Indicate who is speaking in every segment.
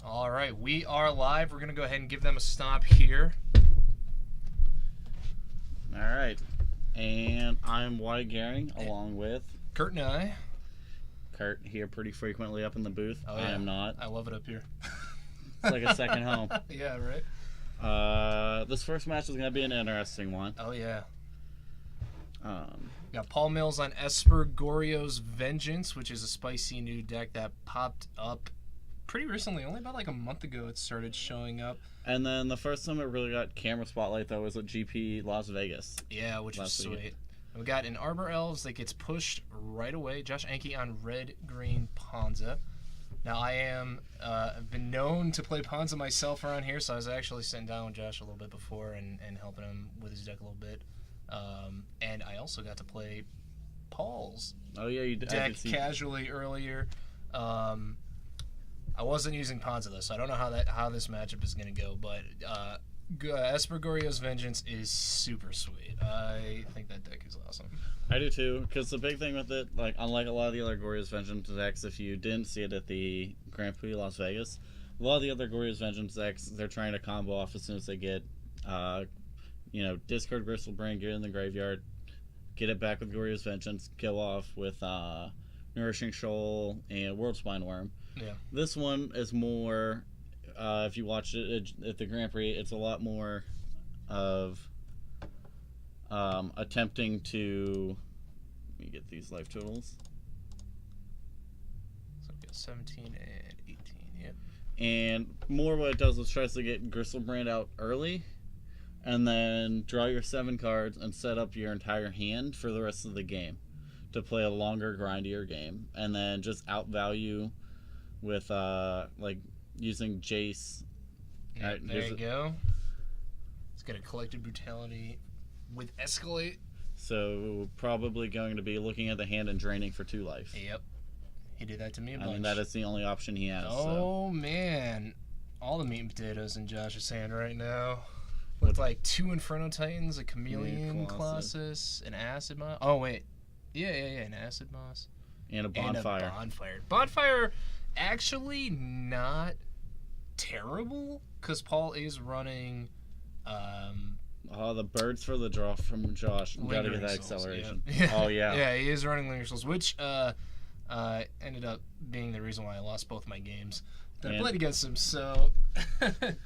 Speaker 1: All right, we are live. We're going to go ahead and give them a stop here.
Speaker 2: All right. And I'm Wyatt Gehring, along with
Speaker 1: Kurt and I.
Speaker 2: Kurt here pretty frequently up in the booth.
Speaker 1: Oh, yeah.
Speaker 2: I am not.
Speaker 1: I love it up here.
Speaker 2: It's like a second home.
Speaker 1: Yeah, right?
Speaker 2: This first match is going to be an interesting one.
Speaker 1: Oh, yeah.
Speaker 2: We
Speaker 1: Got Paul Mills on Esper, Goryo's Vengeance, which is a spicy new deck that popped up pretty recently. Only about like a month ago it started showing up.
Speaker 2: And then the first time it really got camera spotlight, though, was at GP Las Vegas.
Speaker 1: Yeah, which was sweet. And we got an Arbor Elves that gets pushed right away. Josh Ankeny on red-green Ponza. Now, I've been known to play Ponza myself around here, so I was actually sitting down with Josh a little bit before and helping him with his deck a little bit. And I also got to play Paul's deck casually earlier. I wasn't using Ponza though, so I don't know how this matchup is going to go. But Esper Goryo's Vengeance is super sweet. I think that deck is awesome.
Speaker 2: I do too, because the big thing with it, like unlike a lot of the other Goryo's Vengeance decks, if you didn't see it at the Grand Prix Las Vegas, a lot of the other Goryo's Vengeance decks, they're trying to combo off as soon as they get, discard Gristlebrand, get it in the graveyard, get it back with Goryo's Vengeance, go off with Nourishing Shoal and World Spine Worm.
Speaker 1: Yeah.
Speaker 2: This one is more, if you watch it at the Grand Prix, it's a lot more of attempting to, let me get these life totals.
Speaker 1: So we got 17 and 18, yep.
Speaker 2: And more what it does is tries to get Gristlebrand out early, and then draw your 7 cards and set up your entire hand for the rest of the game to play a longer, grindier game, and then just outvalue with using Jace.
Speaker 1: Yep, there you go. It's got a Collected Brutality with Escalate.
Speaker 2: So probably going to be looking at the hand and draining for 2 life.
Speaker 1: Yep. He did that to me a bunch.
Speaker 2: I mean, that is the only option he has.
Speaker 1: Oh, man. All the meat and potatoes in Josh's hand right now. With like 2 Inferno Titans, a Chameleon Colossus, an Acid Moss. Oh, wait. Yeah, an Acid Moss.
Speaker 2: And a Bonfire.
Speaker 1: And a Bonfire. Bonfire, actually not terrible, because Paul is running...
Speaker 2: the birds for the draw from Josh. You gotta get that acceleration.
Speaker 1: Yeah.
Speaker 2: Oh, yeah.
Speaker 1: Yeah, he is running Lingering Souls, which ended up being the reason why I lost both my games that I played against him. So,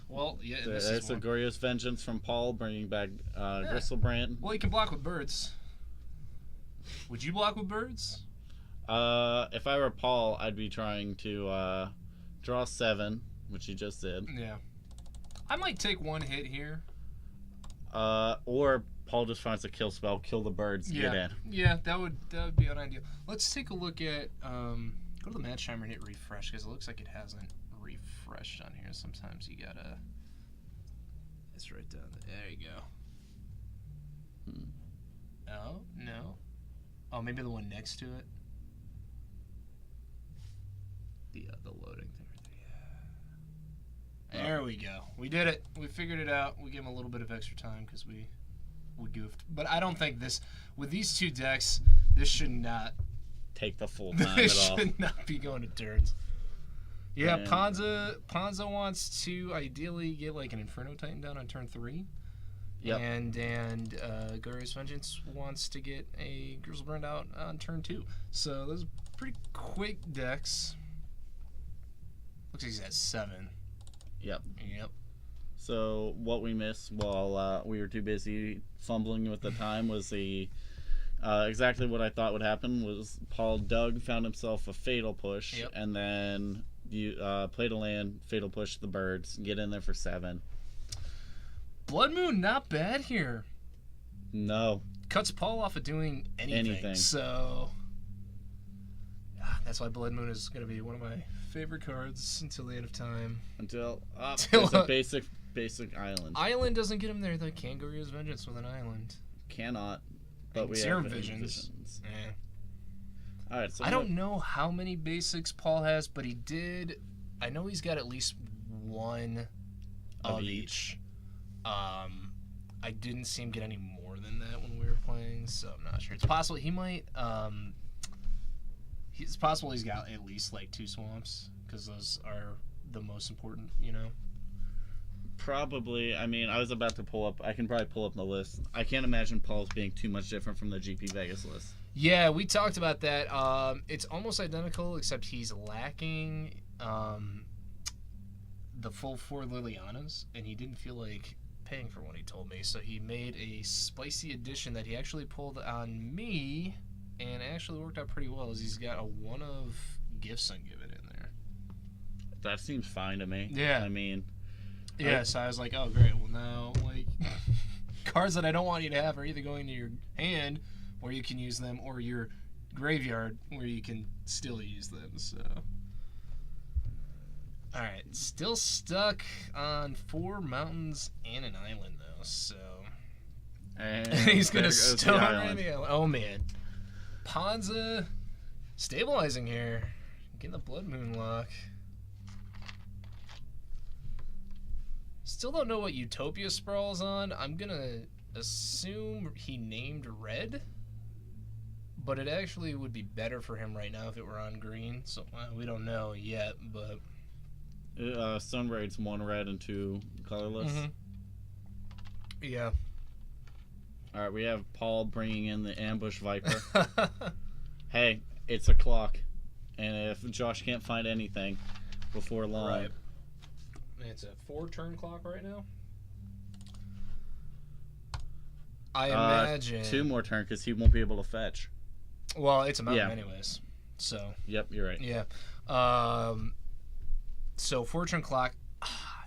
Speaker 1: well, yeah.
Speaker 2: There's a Goryo's Vengeance from Paul, bringing back Gristlebrand.
Speaker 1: Well, he can block with birds. Would you block with birds?
Speaker 2: If I were Paul, I'd be trying to draw 7, which he just did.
Speaker 1: Yeah. I might take 1 hit here.
Speaker 2: Or Paul just finds a kill spell, kill the birds, get in.
Speaker 1: Yeah, that would be unideal. Let's take a look at go to the match timer and hit refresh, because it looks like it hasn't refreshed on here. Sometimes you gotta. It's right down there. There you go. Oh no. Oh, maybe the one next to it. The loading thing. Yeah. There we go. We did it. We figured it out. We gave him a little bit of extra time because we goofed. But I don't think with these 2 decks, this should not
Speaker 2: take the full time at all.
Speaker 1: This should not be going to turns. Yeah, Ponza wants to ideally get like an Inferno Titan down on turn 3.
Speaker 2: Yep.
Speaker 1: And Goryo's Vengeance wants to get a Gristlebrand out on turn 2. So those are pretty quick decks. Looks like he's at 7.
Speaker 2: Yep.
Speaker 1: Yep.
Speaker 2: So what we missed while we were too busy fumbling with the time was the exactly what I thought would happen was Doug found himself a Fatal Push,
Speaker 1: yep.
Speaker 2: And then you played a land, Fatal Push the birds, get in there for 7.
Speaker 1: Blood Moon, not bad here.
Speaker 2: No.
Speaker 1: Cuts Paul off of doing anything. So that's why Blood Moon is going to be one of my favorite cards until the end of time.
Speaker 2: Until it's a basic island.
Speaker 1: Island doesn't get him there. They can Goryo's Vengeance with an island.
Speaker 2: Cannot. But we
Speaker 1: Serum
Speaker 2: have
Speaker 1: Visions. Yeah.
Speaker 2: All right. So
Speaker 1: I don't know how many basics Paul has, but he did. I know he's got at least 1 of each. I didn't see him get any more than that when we were playing, so I'm not sure. It's possible he might. It's possible he's got at least like 2 swamps, because those are the most important,
Speaker 2: Probably. I mean, I was about to pull up. I can probably pull up the list. I can't imagine Paul's being too much different from the GP Vegas list.
Speaker 1: Yeah, we talked about that. It's almost identical, except he's lacking the full 4 Lilianas, and he didn't feel like paying for one, he told me. So he made a spicy addition that he actually pulled on me, and actually worked out pretty well, as he's got a 1 of Gifts Ungiven in there.
Speaker 2: That seems fine to me.
Speaker 1: Yeah.
Speaker 2: I mean...
Speaker 1: Yeah, so I was like, oh, great. Well, now, like, cards that I don't want you to have are either going to your hand, where you can use them, or your graveyard, where you can still use them, so... Alright, still stuck on 4 mountains and an island, though, so...
Speaker 2: And
Speaker 1: he's going to
Speaker 2: there goes the
Speaker 1: stone
Speaker 2: island.
Speaker 1: the island. Oh, man. Ponza stabilizing here. Getting the Blood Moon lock. Still don't know what Utopia Sprawl's on. I'm going to assume he named red, but it actually would be better for him right now if it were on green, so we don't know yet, but...
Speaker 2: Sunraid's 1 red and 2 colorless.
Speaker 1: Mm-hmm. Yeah.
Speaker 2: Alright, we have Paul bringing in the Ambush Viper. Hey, it's a clock. And if Josh can't find anything before long...
Speaker 1: Right. It's a 4-turn clock right now. I imagine...
Speaker 2: 2 more turn, because he won't be able to fetch.
Speaker 1: Well, it's a mountain anyways, so...
Speaker 2: Yep, you're right.
Speaker 1: Yeah. So 4-turn clock,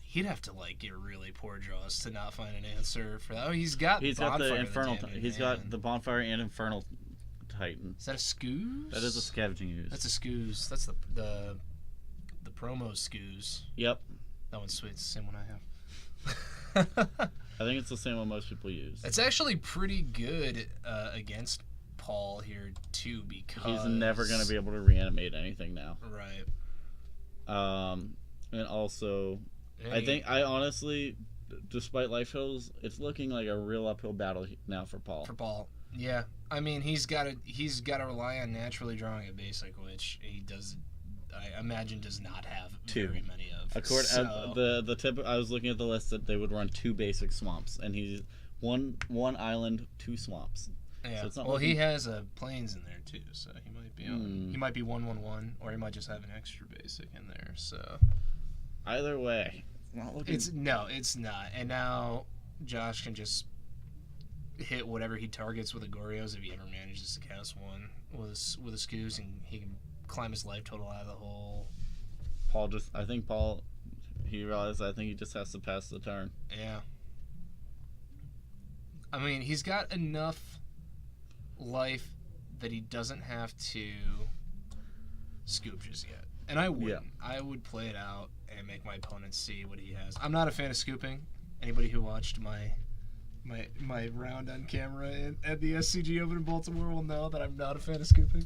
Speaker 1: he'd have to like get really poor draws to not find an answer for that. Oh, he's got
Speaker 2: the Infernal.
Speaker 1: Titan,
Speaker 2: He's got the Bonfire and Infernal Titan.
Speaker 1: Is that a Scoos?
Speaker 2: That is a Scavenging Ooze.
Speaker 1: That's a Scoos. That's the promo Scoos.
Speaker 2: Yep.
Speaker 1: That one's sweet. It's the same one I have.
Speaker 2: I think it's the same one most people use.
Speaker 1: It's actually pretty good against Paul here too, because
Speaker 2: he's never going to be able to reanimate anything now.
Speaker 1: Right.
Speaker 2: And also, I honestly, despite life hills, it's looking like a real uphill battle now for Paul.
Speaker 1: For Paul, yeah. I mean, he's got to rely on naturally drawing a basic, which he does. I imagine does not have very many of.
Speaker 2: The tip, I was looking at the list that they would run 2 basic swamps, and he's one island, 2 swamps.
Speaker 1: Yeah.
Speaker 2: So it's not
Speaker 1: well, he has a plains in there too, so he might be on. He might be 1/1/1, or he might just have an extra basic in there. So
Speaker 2: either way, it's not looking.
Speaker 1: It's not. And now Josh can just hit whatever he targets with a Goryos if he ever manages to cast one with a Scoos, and he can climb his life total out of the hole.
Speaker 2: I think he realized he just has to pass the turn.
Speaker 1: Yeah. I mean, he's got enough life that he doesn't have to scoop just yet. And I wouldn't. Yeah. I would play it out and make my opponent see what he has. I'm not a fan of scooping. Anybody who watched my round on camera at the SCG Open in Baltimore will know that I'm not a fan of scooping.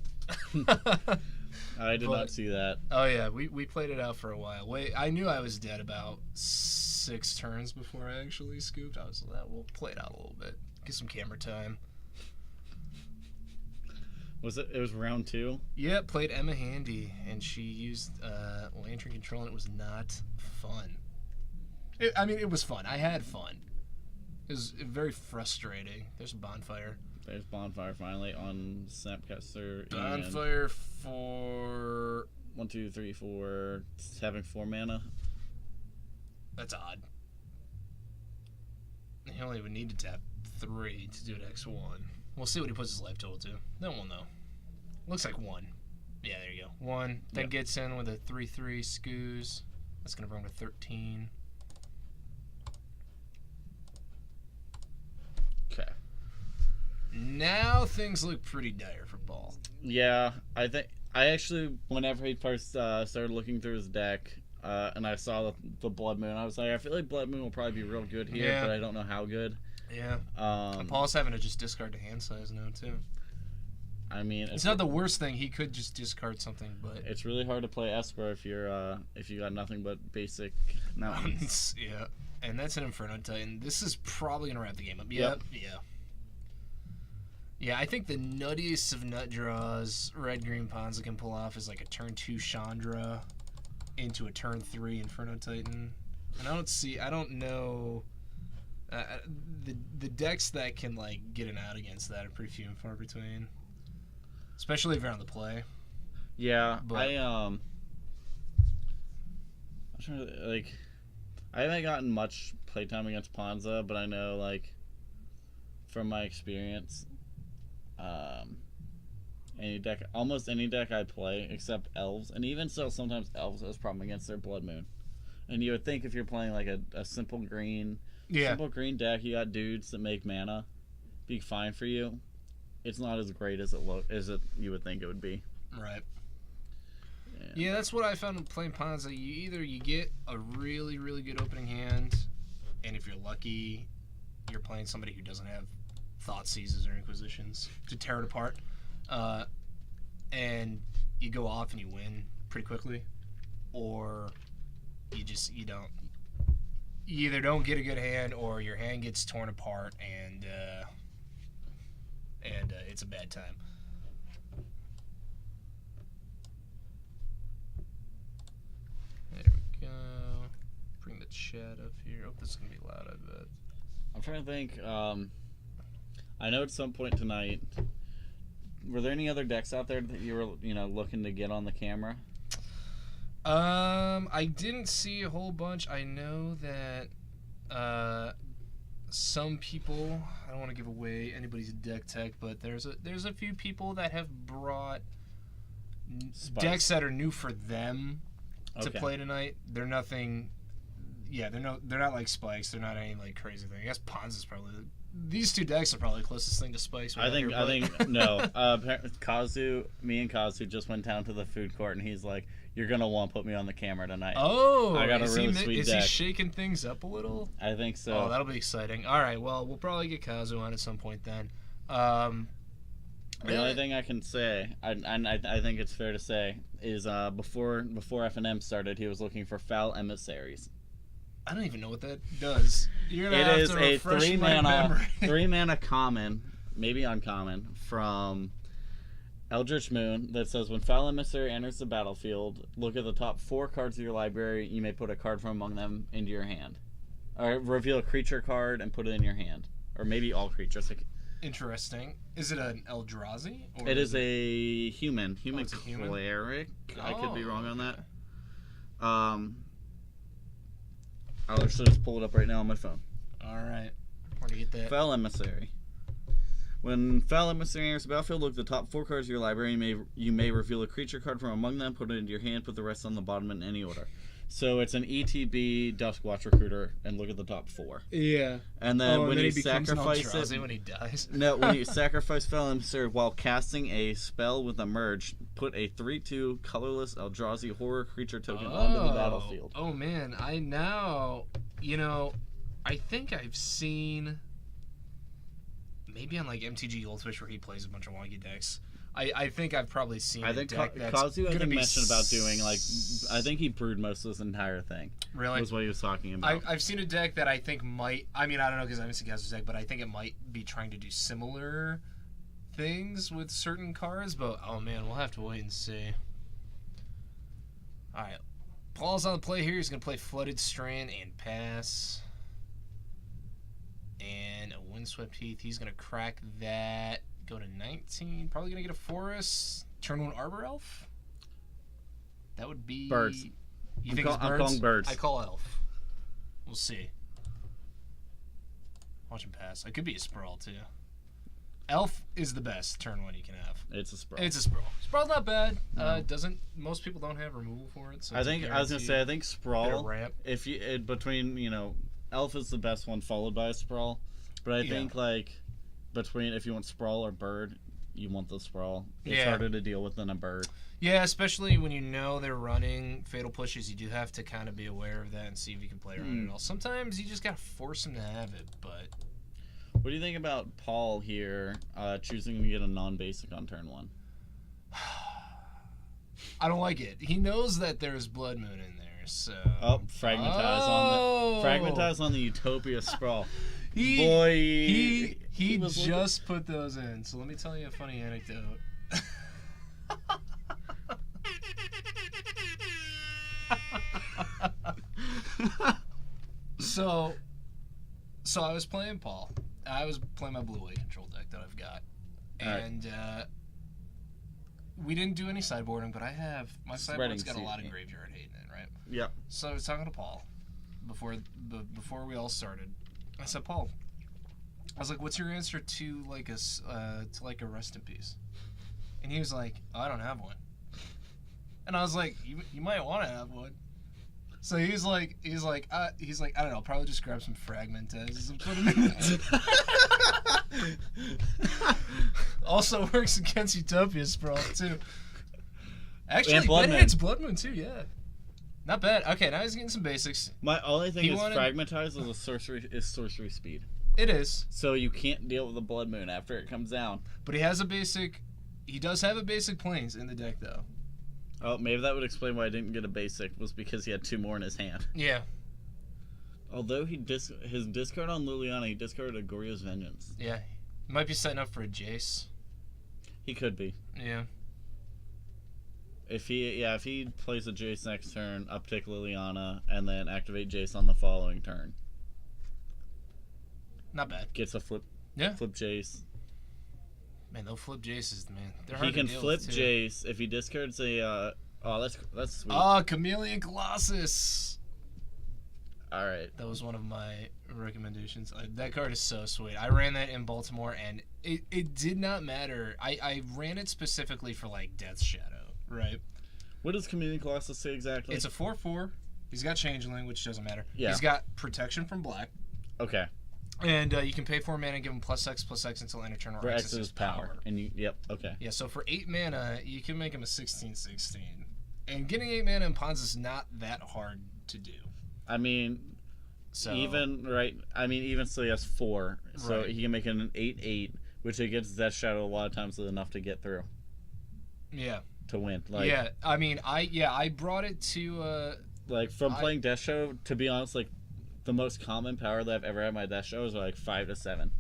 Speaker 2: I did not see that.
Speaker 1: Oh yeah, we played it out for a while. I knew I was dead about 6 turns before I actually scooped. I was like, we'll play it out a little bit, get some camera time.
Speaker 2: It was round 2?
Speaker 1: Yeah, played Emma Handy, and she used Lantern Control, and it was not fun. It was fun. I had fun. It was very frustrating. There's a Bonfire.
Speaker 2: There's Bonfire finally on Snapcaster.
Speaker 1: Bonfire for
Speaker 2: 1, 2, 3, 4. It's having 4 mana.
Speaker 1: That's odd. He only would need to tap 3 to do an X1. We'll see what he puts his life total to. Then we'll know. Looks like 1. Yeah, there you go. 1. Then gets in with a 3/3 Scoos. That's gonna bring him to 13.
Speaker 2: Okay.
Speaker 1: Now things look pretty dire for Paul.
Speaker 2: Yeah, I actually, whenever he first started looking through his deck, and I saw the Blood Moon, I was like, I feel like Blood Moon will probably be real good here, but I don't know how good.
Speaker 1: Yeah. And Paul's having to just discard to hand size now too.
Speaker 2: I mean,
Speaker 1: it's not the worst thing. He could just discard something, but
Speaker 2: it's really hard to play Esper if you got nothing but basic mountains.
Speaker 1: Yeah, and that's an Inferno Titan. This is probably gonna wrap the game up. Yep. Yeah, I think the nuttiest of nut draws Red Green Ponza can pull off is like a turn 2 Chandra into a turn 3 Inferno Titan. And I don't know. The decks that can like get an out against that are pretty few and far between. Especially if you're on the play.
Speaker 2: Yeah,
Speaker 1: But
Speaker 2: I'm trying to, like, I haven't gotten much playtime against Ponza, but I know, like, from my experience, almost any deck I play, except Elves, and even still, sometimes Elves has a problem against their Blood Moon. And you would think if you're playing, like, a simple green deck, you got dudes that make mana, be fine for you. It's not as great as you would think it would be.
Speaker 1: Right. Yeah, that's what I found when playing Ponza. You get a really, really good opening hand, and if you're lucky, you're playing somebody who doesn't have Thought Seizes or Inquisitions to tear it apart, and you go off and you win pretty quickly, or you either don't get a good hand or your hand gets torn apart and it's a bad time. There we go. Bring the chat up here. Oh, this is gonna be loud, I bet.
Speaker 2: I'm trying to think. I know at some point tonight, were there any other decks out there that you were, looking to get on the camera?
Speaker 1: I didn't see a whole bunch. I know that some people, I don't want to give away anybody's deck tech, but there's a few people that have brought decks that are new for them to play tonight. They're nothing. Yeah, they're not like spikes. They're not any like crazy thing. I guess Ponza's probably these two decks are probably the closest thing to spikes.
Speaker 2: I think no. Me and Kazu just went down to the food court, and he's like, "You're gonna want to put me on the camera tonight."
Speaker 1: Oh,
Speaker 2: I got a really sweet deck.
Speaker 1: Is he shaking things up a little?
Speaker 2: I think so.
Speaker 1: Oh, that'll be exciting. All right, well, we'll probably get Kazu on at some point then.
Speaker 2: The only thing I can say, and I think it's fair to say, is before F&M started, he was looking for Foul Emissaries.
Speaker 1: I don't even know what that does. You're gonna have to refresh my memory.
Speaker 2: 3-mana common, maybe uncommon, from Eldritch Moon that says when Foul Emissary enters the battlefield, look at the top 4 cards of your library. You may put a card from among them into your hand. Or reveal a creature card and put it in your hand. Or maybe all creatures.
Speaker 1: Interesting. Is it an Eldrazi?
Speaker 2: It is a human.
Speaker 1: It's a human?
Speaker 2: Cleric. I could be wrong on that. I'll actually just pull it up right now on my phone.
Speaker 1: Alright. Where do you get that?
Speaker 2: Foul Emissary. When Foul Emissary enters the battlefield, look at the top 4 cards of your library. You may reveal a creature card from among them, put it into your hand, put the rest on the bottom in any order. So it's an ETB Duskwatch Recruiter, and look at the top 4.
Speaker 1: Yeah.
Speaker 2: And then when you sacrifice it,
Speaker 1: when he dies.
Speaker 2: No, when you sacrifice Foul Emissary while casting a spell with a merge, put a 3/2 colorless Eldrazi horror creature token onto the battlefield.
Speaker 1: Oh man, I think I've seen maybe on like MTG Goldfish where he plays a bunch of wonky decks. I think I've probably seen.
Speaker 2: I think
Speaker 1: Kazu
Speaker 2: mentioned about doing like. I think he brewed most of this entire thing.
Speaker 1: Really,
Speaker 2: was what he was talking about.
Speaker 1: I've seen a deck that I think might. I mean, I don't know because I haven't seen Kazu's deck, but I think it might be trying to do similar things with certain cards. But oh man, we'll have to wait and see. All right, Paul's on the play here. He's gonna play Flooded Strand and pass. And a Windswept Heath. He's gonna crack that. Go to 19. Probably gonna get a Forest. Turn 1 Arbor Elf. That would be
Speaker 2: Birds.
Speaker 1: You think it's birds?
Speaker 2: I'm calling birds.
Speaker 1: I call Elf. We'll see. Watch him pass. I could be a Sprawl too. Elf is the best turn 1 you can have.
Speaker 2: It's a Sprawl.
Speaker 1: It's a Sprawl. Sprawl's not bad.
Speaker 2: No.
Speaker 1: Most people don't have removal for it. So
Speaker 2: I was gonna say I think Sprawl.
Speaker 1: Ramp.
Speaker 2: If you between Elf is the best one followed by a Sprawl, but I think between if you want Sprawl or Bird, you want the Sprawl. It's harder to deal with than a Bird.
Speaker 1: Yeah, especially when you know they're running Fatal Pushes, you do have to kind of be aware of that and see if you can play around it all. Sometimes you just gotta force them to have it, but.
Speaker 2: What do you think about Paul here choosing to get a non-basic on turn 1?
Speaker 1: I don't like it. He knows that there's Blood Moon in there, so.
Speaker 2: Oh, Fragmentize on the Utopia Sprawl.
Speaker 1: He just put those in. So let me tell you a funny anecdote. So I was playing Paul. I was playing my blue-white control deck that I've got. And we didn't do any sideboarding, but my sideboard's got a lot of graveyard hate in it, right?
Speaker 2: Yep.
Speaker 1: So I was talking to Paul before we all started. I said, Paul, I was like, what's your answer to like a rest in peace? And he was like, oh, I don't have one. And I was like, you might want to have one. So he's like, I don't know, probably just grab some fragmentizes and put them in the Also works against Utopia Sprawl too. Actually, it's Blood Moon too, yeah. Not bad. Okay, now he's getting some basics.
Speaker 2: My only thing fragmentize is sorcery speed.
Speaker 1: It is.
Speaker 2: So you can't deal with the Blood Moon after it comes down.
Speaker 1: But he does have a basic planes in the deck though.
Speaker 2: Oh, maybe that would explain why I didn't get a basic, was because he had 2 more in his hand.
Speaker 1: Yeah.
Speaker 2: Although his discard on Liliana, he discarded a Goryo's Vengeance.
Speaker 1: Yeah. He might be setting up for a Jace.
Speaker 2: He could be.
Speaker 1: Yeah.
Speaker 2: If he plays a Jace next turn, uptick Liliana, and then activate Jace on the following turn.
Speaker 1: Not bad.
Speaker 2: Gets a flip.
Speaker 1: Yeah.
Speaker 2: Flip Jace.
Speaker 1: Man, they'll flip Jaces, man. They're hard
Speaker 2: He can
Speaker 1: to deal
Speaker 2: flip
Speaker 1: with, too.
Speaker 2: Jace if he discards a. That's sweet.
Speaker 1: Oh, Chameleon Colossus.
Speaker 2: All right.
Speaker 1: That was one of my recommendations. That card is so sweet. I ran that in Baltimore, and it did not matter. I ran it specifically for like Death Shadow, right?
Speaker 2: What does Chameleon Colossus say exactly?
Speaker 1: It's a 4/4. He's got Changeling, which doesn't matter.
Speaker 2: Yeah.
Speaker 1: He's got Protection from Black.
Speaker 2: Okay.
Speaker 1: And you can pay 4 mana and give him +X until end of turn or X is his power.
Speaker 2: And okay.
Speaker 1: Yeah, so for 8 mana, you can make him a 16/16. And getting 8 mana in Ponza is not that hard to do.
Speaker 2: I mean, even so he has 4. So he can make it an 8/8, which against Death Shadow a lot of times is enough to get through.
Speaker 1: Yeah.
Speaker 2: To win.
Speaker 1: I brought it to
Speaker 2: playing Death Shadow, to be honest, like the most common power that I've ever had in my Death Shadows are like 5 to 7.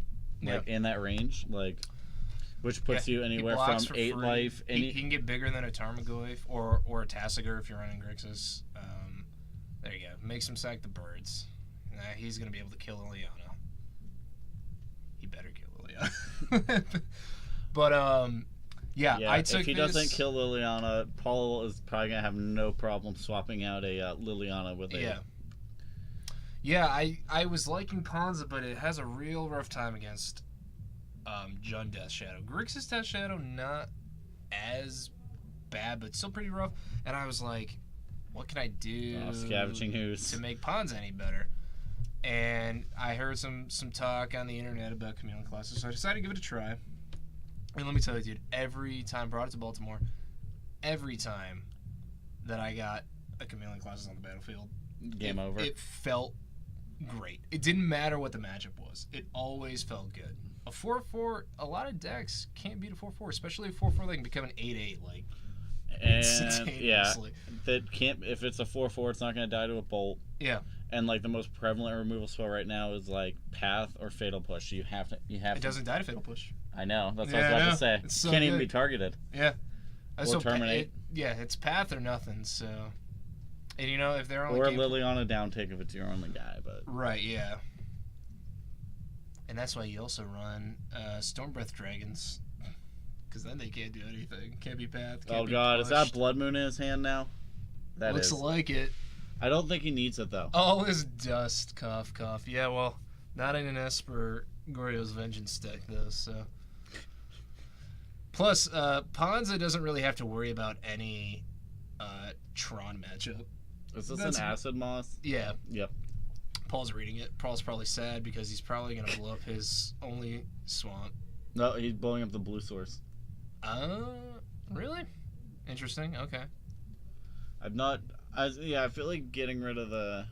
Speaker 2: Like in that range, which puts you anywhere from 8 life.
Speaker 1: He can get bigger than a Tarmogoyf or a Tassiger if you're running Grixis. There you go. Makes him sack the birds. He's gonna be able to kill Liliana. He better kill Liliana. But I took
Speaker 2: if he doesn't kill Liliana, Paul is probably gonna have no problem swapping out a Liliana with a.
Speaker 1: Yeah, I was liking Ponza, but it has a real rough time against Jund Death Shadow. Grixis Death Shadow, not as bad, but still pretty rough. And I was like, what can I do
Speaker 2: Scavenging Ooze
Speaker 1: to make Ponza any better? And I heard some talk on the internet about Chameleon Colossus, so I decided to give it a try. And let me tell you, dude, every time, brought it to Baltimore, every time that I got a Chameleon Colossus on the battlefield,
Speaker 2: game over.
Speaker 1: It felt great. It didn't matter what the matchup was. It always felt good. A 4/4, a lot of decks can't beat a 4/4, especially a 4/4 that can become an 8/8, like instantaneously.
Speaker 2: That can't. If it's a 4/4, it's not going to die to a bolt.
Speaker 1: Yeah.
Speaker 2: And like the most prevalent removal spell right now is like Path or Fatal Push. You have to.
Speaker 1: It doesn't die to Fatal Push.
Speaker 2: I know. That's what I was about to say. It's so can't even be targeted.
Speaker 1: Yeah.
Speaker 2: Or terminate.
Speaker 1: It's Path or nothing. So. And if they're only
Speaker 2: Liliana down take if it's your only guy, but
Speaker 1: right, yeah. And that's why you also run Stormbreath Dragons, because then they can't do anything. Can't be Path. Can't be
Speaker 2: God,
Speaker 1: pushed.
Speaker 2: Is that Blood Moon in his hand now? That
Speaker 1: looks like it.
Speaker 2: I don't think he needs it though.
Speaker 1: All is dust. Cough, cough. Yeah, well, not in an Esper Goryo's Vengeance deck though. So. Plus, Ponza doesn't really have to worry about any Tron matchup.
Speaker 2: Is this an Acid Moss?
Speaker 1: Yeah.
Speaker 2: Yep.
Speaker 1: Paul's reading it. Paul's probably sad because he's probably going to blow up his only swamp.
Speaker 2: No, he's blowing up the blue source.
Speaker 1: Really? Interesting. Okay.
Speaker 2: I feel like getting rid of the...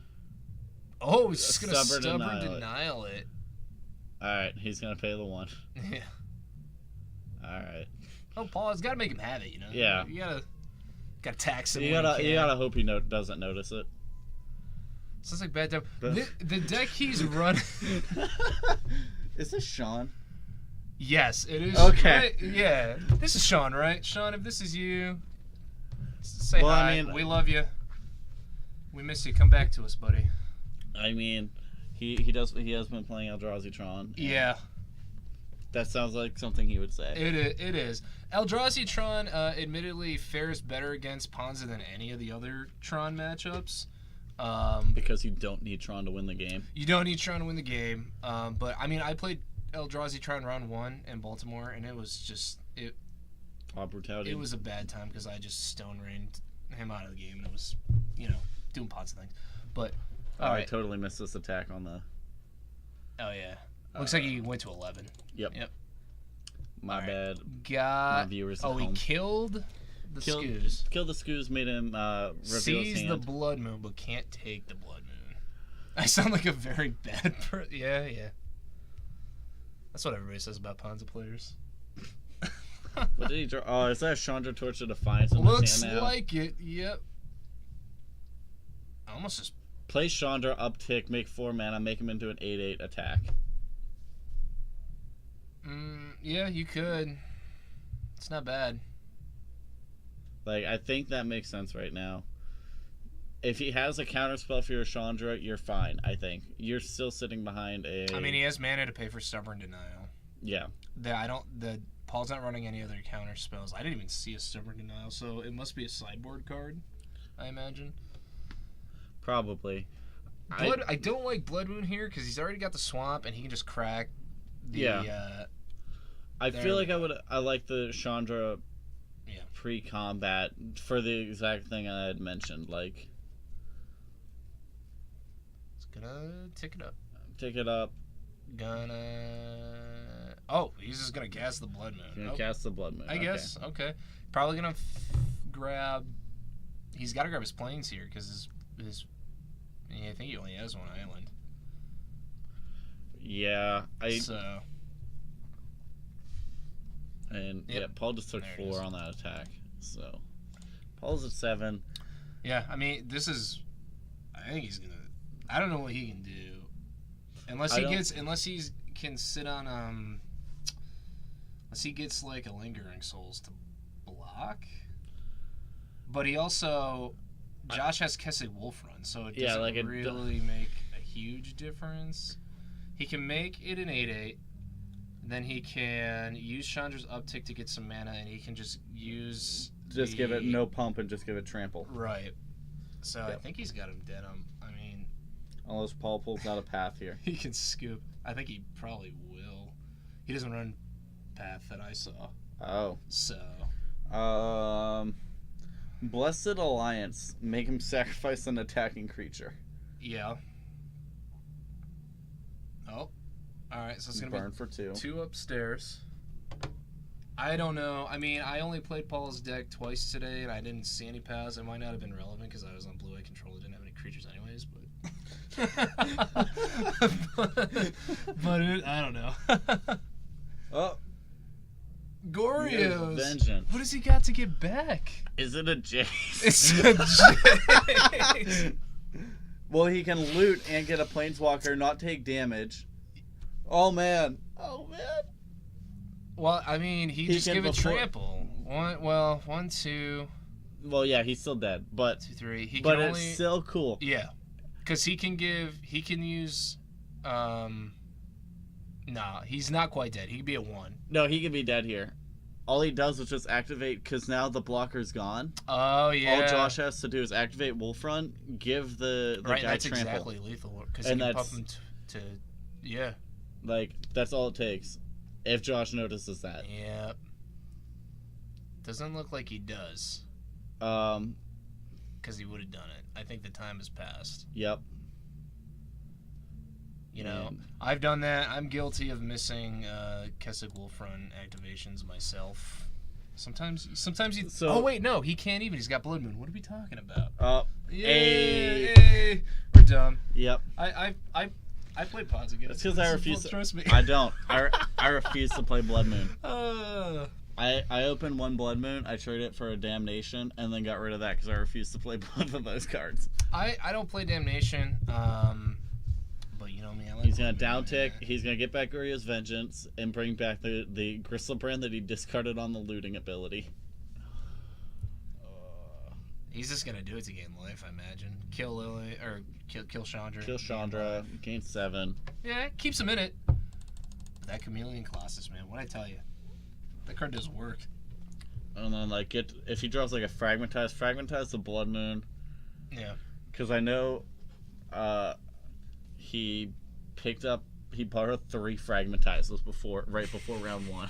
Speaker 1: Oh, he's just going to stubborn denial it.
Speaker 2: Alright, he's going to pay the 1.
Speaker 1: Yeah.
Speaker 2: Alright.
Speaker 1: Oh, Paul, it's got to make him have it,
Speaker 2: Yeah.
Speaker 1: You got to tax him.
Speaker 2: You gotta hope he doesn't notice it.
Speaker 1: Sounds like bad time. The deck he's running.
Speaker 2: Is this Sean?
Speaker 1: Yes, it is.
Speaker 2: Okay.
Speaker 1: Right? Yeah. This is Sean, right? Sean, if this is you, say hi. I mean, we love you. We miss you. Come back to us, buddy.
Speaker 2: I mean, he has been playing Eldrazi Tron.
Speaker 1: Yeah.
Speaker 2: That sounds like something he would say.
Speaker 1: It is. Eldrazi Tron admittedly fares better against Ponza than any of the other Tron matchups.
Speaker 2: Because you don't need Tron to win the game.
Speaker 1: You don't need Tron to win the game. But, I mean, I played Eldrazi Tron round 1 in Baltimore, and it was just...
Speaker 2: Brutality.
Speaker 1: It was a bad time because I just stone rained him out of the game, and it was, doing Ponza things. But,
Speaker 2: I totally missed this attack on the...
Speaker 1: Oh, yeah. Looks like he went to 11.
Speaker 2: Yep. My bad.
Speaker 1: Got...
Speaker 2: My viewers at
Speaker 1: he
Speaker 2: home.
Speaker 1: killed the Scoos.
Speaker 2: Killed the Scoos, made him reveal
Speaker 1: Sees
Speaker 2: his hand.
Speaker 1: the Blood Moon, but can't take the Blood Moon. I sound like a very bad person. Yeah. That's what everybody says about Ponza players.
Speaker 2: What did he draw? Oh, is that a Chandra Torch of Defiance in
Speaker 1: Looks
Speaker 2: his hand now?
Speaker 1: like it, yep. I almost just...
Speaker 2: Play Chandra, uptick, make 4 mana, make him into an 8/8 attack.
Speaker 1: Yeah, you could. It's not bad.
Speaker 2: Like, I think that makes sense right now. If he has a counterspell for your Chandra, you're fine, I think. You're still sitting behind a...
Speaker 1: I mean, he has mana to pay for Stubborn Denial.
Speaker 2: Yeah.
Speaker 1: Paul's not running any other counter spells. I didn't even see a Stubborn Denial, so it must be a sideboard card, I imagine.
Speaker 2: Probably.
Speaker 1: I don't like Blood Moon here because he's already got the swamp and he can just crack the...
Speaker 2: I feel like I like the Chandra pre-combat for the exact thing I had mentioned. Like,
Speaker 1: it's gonna tick it up.
Speaker 2: Tick it up.
Speaker 1: Oh, he's just gonna cast the Blood Moon.
Speaker 2: Gonna cast the Blood Moon.
Speaker 1: I guess. Okay. Probably gonna grab. He's got to grab his planes here because his. I think he only has one island.
Speaker 2: Yeah,
Speaker 1: So.
Speaker 2: And Paul just took 4 on that attack. So Paul's at 7.
Speaker 1: Yeah, I mean, this is. I think he's gonna. I don't know what he can do, unless he can sit on unless he gets like a Lingering Souls to block. But he also. Josh has Kessig Wolf Run, so it doesn't really make a huge difference. He can make it an 8/8. Then he can use Chandra's uptick to get some mana, and he can just use...
Speaker 2: give it no pump and just give it trample.
Speaker 1: Right. So I think he's got him dead. I mean...
Speaker 2: Unless Paul pulls out a path here.
Speaker 1: He can scoop. I think he probably will. He doesn't run path that I saw.
Speaker 2: Oh.
Speaker 1: So...
Speaker 2: Blessed Alliance. Make him sacrifice an attacking creature.
Speaker 1: Yeah. Oh. Alright, so it's going to
Speaker 2: burn
Speaker 1: be
Speaker 2: for 2.
Speaker 1: 2 upstairs. I don't know. I mean, I only played Paul's deck twice today, and I didn't see any paths. It might not have been relevant because I was on blue-eye control. I didn't have any creatures anyways, but I don't know.
Speaker 2: Oh.
Speaker 1: Goryo.
Speaker 2: Vengeance.
Speaker 1: What does he got to get back?
Speaker 2: Is it a Jace?
Speaker 1: It's a Jace.
Speaker 2: Well, he can loot and get a Planeswalker, not take damage. Oh, man.
Speaker 1: Well, I mean, he just gave it trample. 1, 2.
Speaker 2: Well, yeah, he's still dead, but
Speaker 1: 2, 3.
Speaker 2: It's still cool.
Speaker 1: Yeah, because he can use. Nah, he's not quite dead. He could be a 1.
Speaker 2: No, he can be dead here. All he does is just activate, because now the blocker's gone.
Speaker 1: Oh, yeah.
Speaker 2: All Josh has to do is activate Wolf Run, give the guy
Speaker 1: that's
Speaker 2: trample.
Speaker 1: Exactly lethal, because he can pump him to... Yeah.
Speaker 2: Like, that's all it takes. If Josh notices that.
Speaker 1: Yep. Doesn't look like he does. Because he would have done it. I think the time has passed.
Speaker 2: Yep.
Speaker 1: You know, I've done that. I'm guilty of missing Kessig Wolf Run activations myself. Sometimes you... oh, wait, no. He can't even. He's got Blood Moon. What are we talking about? Yay! We're done.
Speaker 2: Yep.
Speaker 1: I played Ponza again.
Speaker 2: It's because I refuse to...
Speaker 1: Trust me.
Speaker 2: I don't. I refuse to play Blood Moon. I opened 1 Blood Moon, I traded it for a Damnation, and then got rid of that because I refused to play both of those cards.
Speaker 1: I don't play Damnation, but you know me, I like...
Speaker 2: He's going to downtick, he's going to get back Goryo's Vengeance, and bring back the Gristlebrand that he discarded on the looting ability.
Speaker 1: He's just gonna do it to gain life, I imagine. Kill Lily or kill Chandra.
Speaker 2: Kill Chandra, gain 7.
Speaker 1: Yeah, keeps him in it. But that Chameleon Colossus, man, what'd I tell you? That card does work.
Speaker 2: And then like if he draws like a fragmentize the Blood Moon.
Speaker 1: Yeah.
Speaker 2: Because I know, he borrowed 3 fragmentizers right before round 1.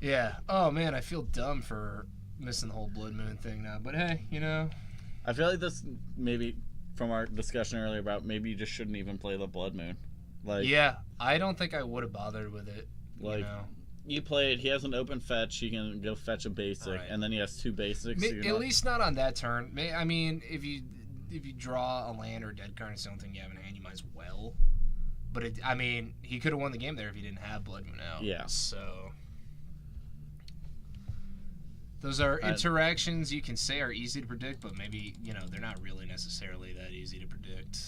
Speaker 1: Yeah. Oh man, I feel dumb for missing the whole Blood Moon thing now. But hey, you know.
Speaker 2: I feel like this maybe from our discussion earlier about maybe you just shouldn't even play the Blood Moon. Like,
Speaker 1: yeah, I don't think I would have bothered with it.
Speaker 2: Like,
Speaker 1: you know?
Speaker 2: you play it. He has an open fetch. He can go fetch a basic,
Speaker 1: Right.
Speaker 2: and then he has 2 basics. So
Speaker 1: At least not on that turn. I mean, if you draw a land or a dead card, it's the only thing you have in hand, you might as well. But he could have won the game there if he didn't have Blood Moon out.
Speaker 2: Yeah.
Speaker 1: So those are interactions you can say are easy to predict, but maybe they're not really necessarily that easy to predict.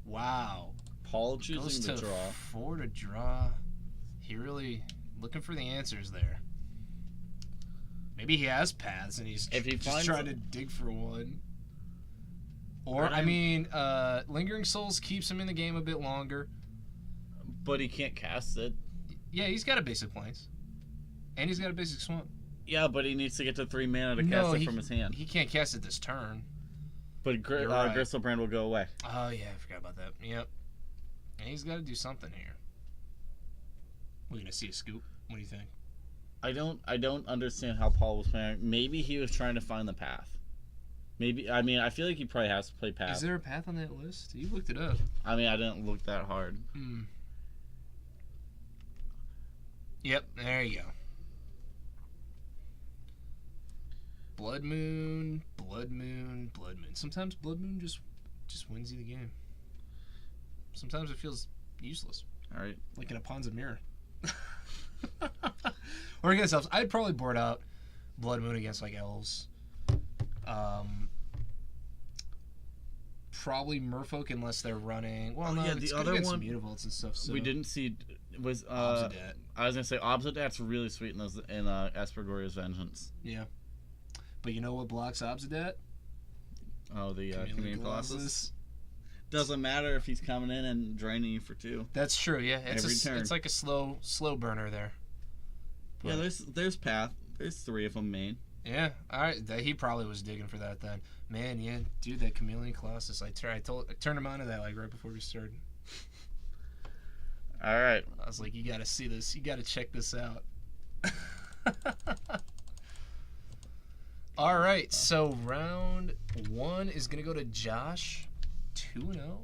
Speaker 1: Wow.
Speaker 2: Paul choosing to draw.
Speaker 1: 4 to draw. He really looking for the answers there. Maybe he has paths and he's just trying to dig for one. Or, Lingering Souls keeps him in the game a bit longer.
Speaker 2: But he can't cast it.
Speaker 1: Yeah, he's got a basic Plains. And he's got a basic Swamp.
Speaker 2: Yeah, but he needs to get to 3 mana to cast it from his hand.
Speaker 1: He can't cast it this turn.
Speaker 2: But
Speaker 1: right.
Speaker 2: Gristlebrand will go away.
Speaker 1: Oh, yeah, I forgot about that. Yep. And he's got to do something here. We're going to see a scoop. What do you think?
Speaker 2: I don't understand how Paul was playing. Maybe he was trying to find the path. Maybe, I feel like he probably has to play path.
Speaker 1: Is there a path on that list? You looked it up.
Speaker 2: I didn't look that hard.
Speaker 1: Yep, there you go. Blood Moon, Blood Moon, Blood Moon. Sometimes Blood Moon just wins you the game. Sometimes it feels useless.
Speaker 2: All right.
Speaker 1: Like in a Ponza mirror. Or against elves. I'd probably board out Blood Moon against like elves. Probably Merfolk unless they're running. Well, no,
Speaker 2: the other one
Speaker 1: Mutavaults and stuff. So.
Speaker 2: We didn't see was
Speaker 1: Obsidat.
Speaker 2: I was gonna say Obsidat's really sweet in Esper Goryo's Vengeance.
Speaker 1: Yeah, but you know what blocks Obsidat?
Speaker 2: Oh, the Chameleon Colossus. Doesn't matter if he's coming in and draining you for 2.
Speaker 1: That's true. Yeah,
Speaker 2: Turn.
Speaker 1: It's like a slow burner there.
Speaker 2: But, yeah, there's path. There's 3 of them main.
Speaker 1: Yeah, all right. He probably was digging for that then. Man, yeah, dude, that Chameleon Colossus. I turned him on to that like right before we started.
Speaker 2: All right.
Speaker 1: I was like, you got to see this. You got to check this out. All right, so round 1 is gonna go to Josh. 2-0.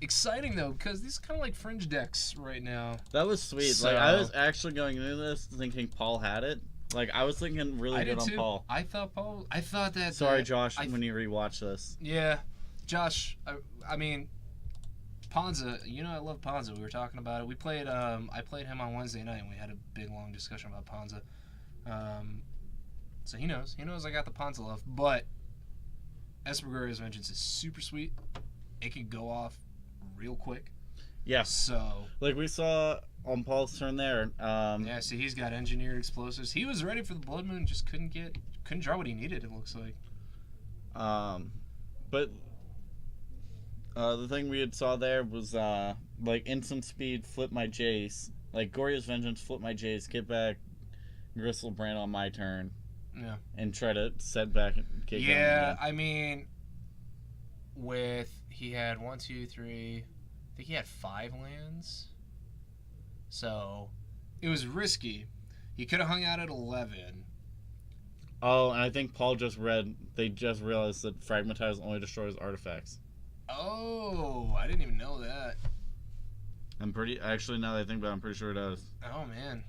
Speaker 1: Exciting though, because these are kind of like fringe decks right now.
Speaker 2: That was sweet.
Speaker 1: So,
Speaker 2: like I was actually going into this thinking Paul had it. Like I was thinking really good on Paul.
Speaker 1: I thought that.
Speaker 2: Sorry, Josh, when you rewatch this.
Speaker 1: Yeah, Josh. I mean, Ponza. I love Ponza. We were talking about it. We played. I played him on Wednesday night, and we had a big long discussion about Ponza. So he knows. He knows I got the Ponza love. But Esper Goryo's Vengeance is super sweet. It can go off real quick.
Speaker 2: Yeah.
Speaker 1: So.
Speaker 2: Like we saw on Paul's turn there.
Speaker 1: Yeah. See, he's got engineered explosives. He was ready for the Blood Moon. Just couldn't draw what he needed. It looks like.
Speaker 2: But the thing we had saw there was like instant speed, flip my Jace. Like Goryo's Vengeance, flip my Jace, get back Gristlebrand on my turn.
Speaker 1: Yeah.
Speaker 2: And try to set back and kick him.
Speaker 1: Yeah, I mean, he had 1, 2, 3. I think he had 5 lands. So it was risky. He could have hung out at 11.
Speaker 2: Oh, and I think Paul they just realized that Fragmentize only destroys artifacts.
Speaker 1: Oh, I didn't even know that.
Speaker 2: Actually, now that I think about it, I'm pretty sure it does.
Speaker 1: Oh, man.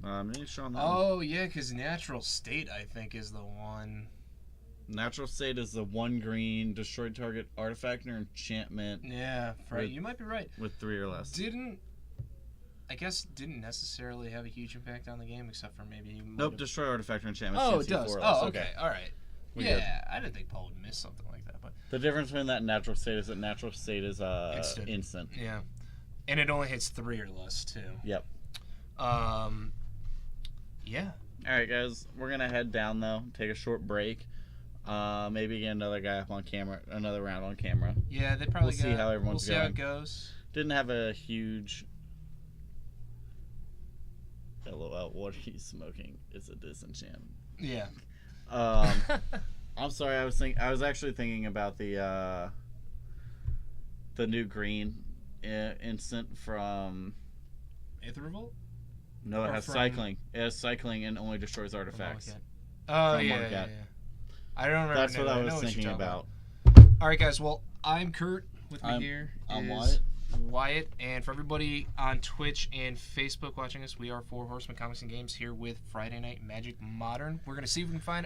Speaker 2: Maybe Sean.
Speaker 1: Oh, yeah, because Natural State, I think, is the one.
Speaker 2: Natural State is the 1 green, destroy target artifact or enchantment.
Speaker 1: Yeah, right. You might be right.
Speaker 2: With 3 or less.
Speaker 1: Didn't necessarily have a huge impact on the game, except for maybe.
Speaker 2: Destroy artifact or enchantment.
Speaker 1: Oh, it does. Oh, okay.
Speaker 2: Okay.
Speaker 1: All right. Yeah, I didn't think Paul would miss something like that, but
Speaker 2: the difference between that and Natural State is that Natural State is instant.
Speaker 1: Yeah, and it only hits 3 or less too.
Speaker 2: Yep.
Speaker 1: Yeah.
Speaker 2: All right, guys, we're gonna head down though. Take a short break. Maybe get another guy up on camera, another round on camera.
Speaker 1: Yeah, they probably.
Speaker 2: We'll see how everyone's
Speaker 1: We'll see how
Speaker 2: going.
Speaker 1: it goes.
Speaker 2: Didn't have a huge. LOL. What are you smoking? It's a disenchant.
Speaker 1: Yeah.
Speaker 2: I'm sorry. I was actually thinking about the new green instant from.
Speaker 1: Aether Revolt?
Speaker 2: No, it
Speaker 1: Or
Speaker 2: has
Speaker 1: from-
Speaker 2: cycling. It has cycling and only destroys artifacts.
Speaker 1: Oh,
Speaker 2: From
Speaker 1: yeah,
Speaker 2: Marquette.
Speaker 1: yeah. I don't remember.
Speaker 2: That's what I
Speaker 1: know
Speaker 2: was
Speaker 1: what
Speaker 2: thinking
Speaker 1: you're talking
Speaker 2: about.
Speaker 1: All right, guys. Well, I'm Kurt. With me here
Speaker 2: I'm
Speaker 1: is Wyatt. And for everybody on Twitch and Facebook watching us, we are Four Horsemen Comics and Games here with Friday Night Magic Modern. We're going to see if we can find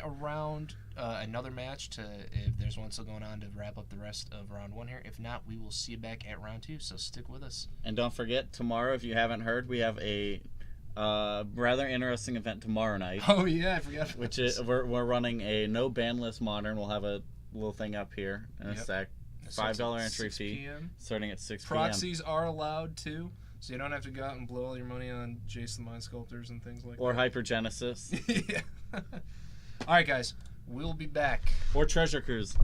Speaker 1: another match if there's one still going on, to wrap up the rest of round 1 here. If not, we will see you back at round 2, so stick with us.
Speaker 2: And don't forget, tomorrow, if you haven't heard, we have a rather interesting event tomorrow night.
Speaker 1: Oh, yeah, I forgot.
Speaker 2: Which is we're running a no ban list modern. We'll have a little thing up here in a sec. $5 entry fee, starting at 6 p.m.
Speaker 1: Proxies are allowed too, so you don't have to go out and blow all your money on Jace the Mind Sculptors and things like
Speaker 2: Or
Speaker 1: that.
Speaker 2: Hypergenesis.
Speaker 1: Yeah. All right, guys, we'll be back.
Speaker 2: Or Treasure Cruise.